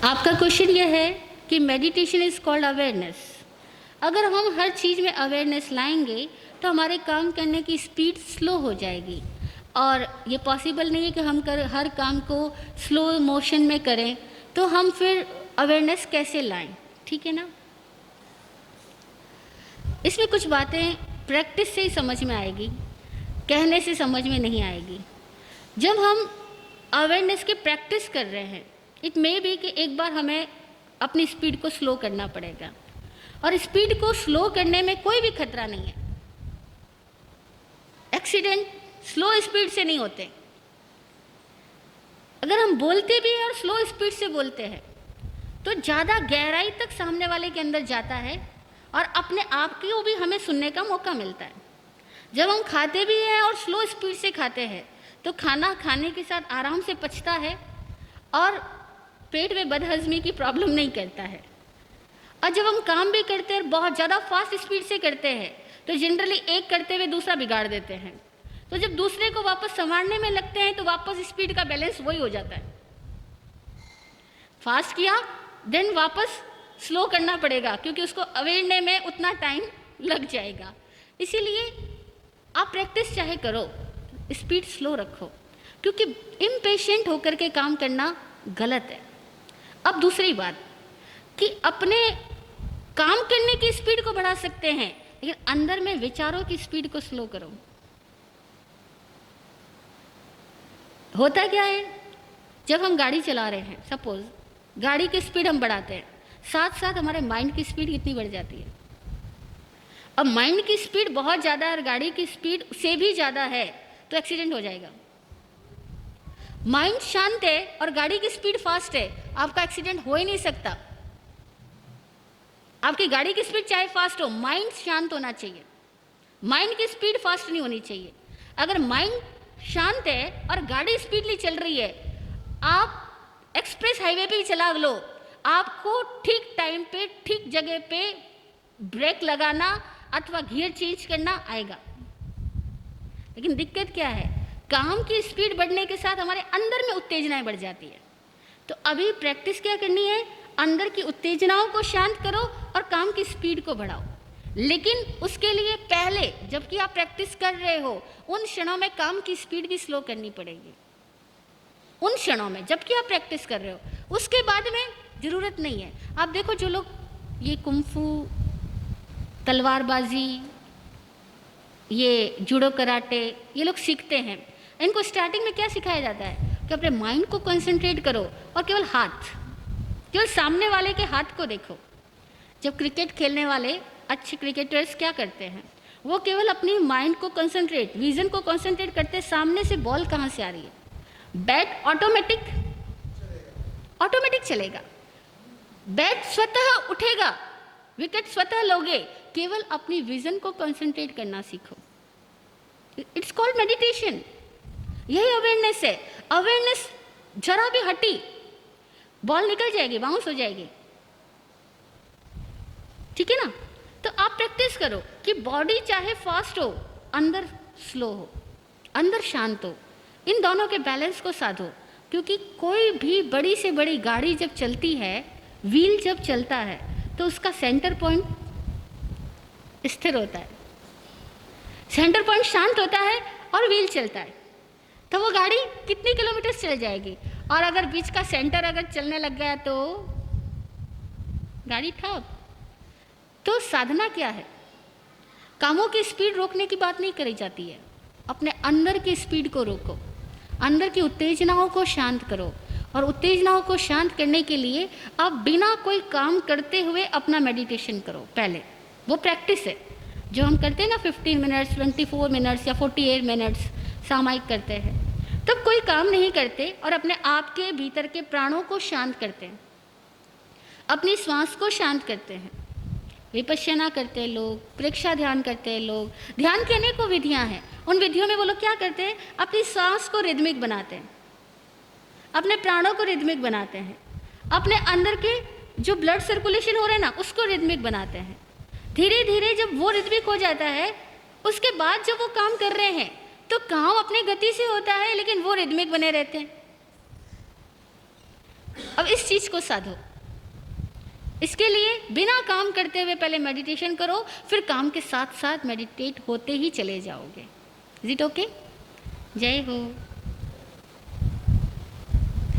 आपका क्वेश्चन यह है कि मेडिटेशन इज़ कॉल्ड अवेयरनेस। अगर हम हर चीज़ में अवेयरनेस लाएंगे तो हमारे काम करने की स्पीड स्लो हो जाएगी, और ये पॉसिबल नहीं है कि हम हर काम को स्लो मोशन में करें, तो हम फिर अवेयरनेस कैसे लाएं? ठीक है ना। इसमें कुछ बातें प्रैक्टिस से ही समझ में आएगी, कहने से समझ में नहीं आएगी। जब हम अवेयरनेस की प्रैक्टिस कर रहे हैं, इट मे बी कि एक बार हमें अपनी स्पीड को स्लो करना पड़ेगा, और स्पीड को स्लो करने में कोई भी खतरा नहीं है। एक्सीडेंट स्लो स्पीड से नहीं होते। अगर हम बोलते भी हैं और स्लो स्पीड से बोलते हैं तो ज़्यादा गहराई तक सामने वाले के अंदर जाता है, और अपने आप को भी हमें सुनने का मौका मिलता है। जब हम खाते भी हैं और स्लो स्पीड से खाते हैं तो खाना खाने के साथ आराम से पचता है और पेट में बदहजमी की प्रॉब्लम नहीं करता है। और जब हम काम भी करते हैं बहुत ज़्यादा फास्ट स्पीड से करते हैं तो जनरली एक करते हुए दूसरा बिगाड़ देते हैं। तो जब दूसरे को वापस संभालने में लगते हैं तो वापस स्पीड का बैलेंस वही हो जाता है। फास्ट किया देन वापस स्लो करना पड़ेगा, क्योंकि उसको अवेयरने में उतना टाइम लग जाएगा। इसीलिए आप प्रैक्टिस चाहे करो, स्पीड स्लो रखो, क्योंकि इम्पेशेंट होकर के काम करना गलत है। अब दूसरी बात कि अपने काम करने की स्पीड को बढ़ा सकते हैं, लेकिन अंदर में विचारों की स्पीड को स्लो करो। होता क्या है, जब हम गाड़ी चला रहे हैं, सपोज गाड़ी की स्पीड हम बढ़ाते हैं, साथ साथ हमारे माइंड की स्पीड कितनी बढ़ जाती है। अब माइंड की स्पीड बहुत ज़्यादा और गाड़ी की स्पीड से भी ज़्यादा है तो एक्सीडेंट हो जाएगा। माइंड शांत है और गाड़ी की स्पीड फास्ट है, आपका एक्सीडेंट हो ही नहीं सकता। आपकी गाड़ी की स्पीड चाहे फास्ट हो, माइंड शांत होना चाहिए। माइंड की स्पीड फास्ट नहीं होनी चाहिए। अगर माइंड शांत है और गाड़ी स्पीडली चल रही है, आप एक्सप्रेस हाईवे पे ही चला लो, आपको ठीक टाइम पे ठीक जगह पे ब्रेक लगाना अथवा गियर चेंज करना आएगा। लेकिन दिक्कत क्या है, काम की स्पीड बढ़ने के साथ हमारे अंदर में उत्तेजनाएं बढ़ जाती है। तो अभी प्रैक्टिस क्या करनी है, अंदर की उत्तेजनाओं को शांत करो और काम की स्पीड को बढ़ाओ। लेकिन उसके लिए पहले जबकि आप प्रैक्टिस कर रहे हो, उन क्षणों में काम की स्पीड भी स्लो करनी पड़ेगी। उन क्षणों में जबकि आप प्रैक्टिस कर रहे हो, उसके बाद में ज़रूरत नहीं है। आप देखो जो लोग ये कुंफू, तलवारबाजी, ये जूडो कराटे ये लोग सीखते हैं, इनको स्टार्टिंग में क्या सिखाया जाता है कि अपने माइंड को कंसंट्रेट करो और केवल केवल सामने वाले के हाथ को देखो। जब क्रिकेट खेलने वाले अच्छे क्रिकेटर्स क्या करते हैं, वो केवल अपनी माइंड को कंसंट्रेट, विजन को कंसंट्रेट करते हैं, सामने से बॉल कहाँ से आ रही है। बैट ऑटोमेटिक चलेगा, बैट स्वतः उठेगा, विकेट स्वतः लोगे। केवल अपनी विजन को कंसंट्रेट करना सीखो। It's called meditation. यही अवेयरनेस है। अवेयरनेस जरा भी हटी, बॉल निकल जाएगी, बाउंस हो जाएगी। ठीक है ना। तो आप प्रैक्टिस करो कि बॉडी चाहे फास्ट हो, अंदर स्लो हो, अंदर शांत हो। इन दोनों के बैलेंस को साधो, क्योंकि कोई भी बड़ी से बड़ी गाड़ी जब चलती है, व्हील जब चलता है तो उसका सेंटर पॉइंट स्थिर होता है, सेंटर पॉइंट शांत होता है और व्हील चलता है, तो वो गाड़ी कितनी किलोमीटर चल जाएगी। और अगर बीच का सेंटर अगर चलने लग गया तो गाड़ी ठप। तो साधना क्या है, कामों की स्पीड रोकने की बात नहीं करी जाती है, अपने अंदर की स्पीड को रोको, अंदर की उत्तेजनाओं को शांत करो। और उत्तेजनाओं को शांत करने के लिए आप बिना कोई काम करते हुए अपना मेडिटेशन करो। पहले वो प्रैक्टिस है जो हम करते हैं ना, 15 मिनट्स, 24 मिनट्स या 48 मिनट्स सामयिक करते हैं। तब कोई काम नहीं करते और अपने आप के भीतर के प्राणों को शांत करते हैं, अपनी श्वास को शांत करते हैं। विपश्यना करते हैं लोग, प्रेक्षा ध्यान करते हैं लोग। ध्यान की अनेकों विधियाँ हैं। उन विधियों में वो लोग क्या करते हैं, अपनी सांस को रिदमिक बनाते हैं, अपने प्राणों को रिदमिक बनाते हैं, अपने अंदर के जो ब्लड सर्कुलेशन हो रहा है ना उसको रिदमिक बनाते हैं। धीरे धीरे जब वो रिदमिक हो जाता है, उसके बाद जब वो काम कर रहे हैं तो काम अपने गति से होता है, लेकिन वो रिदमिक बने रहते हैं। अब इस चीज़ को साधो। इसके लिए बिना काम करते हुए पहले मेडिटेशन करो, फिर काम के साथ साथ मेडिटेट होते ही चले जाओगे। Is it okay? जय हो।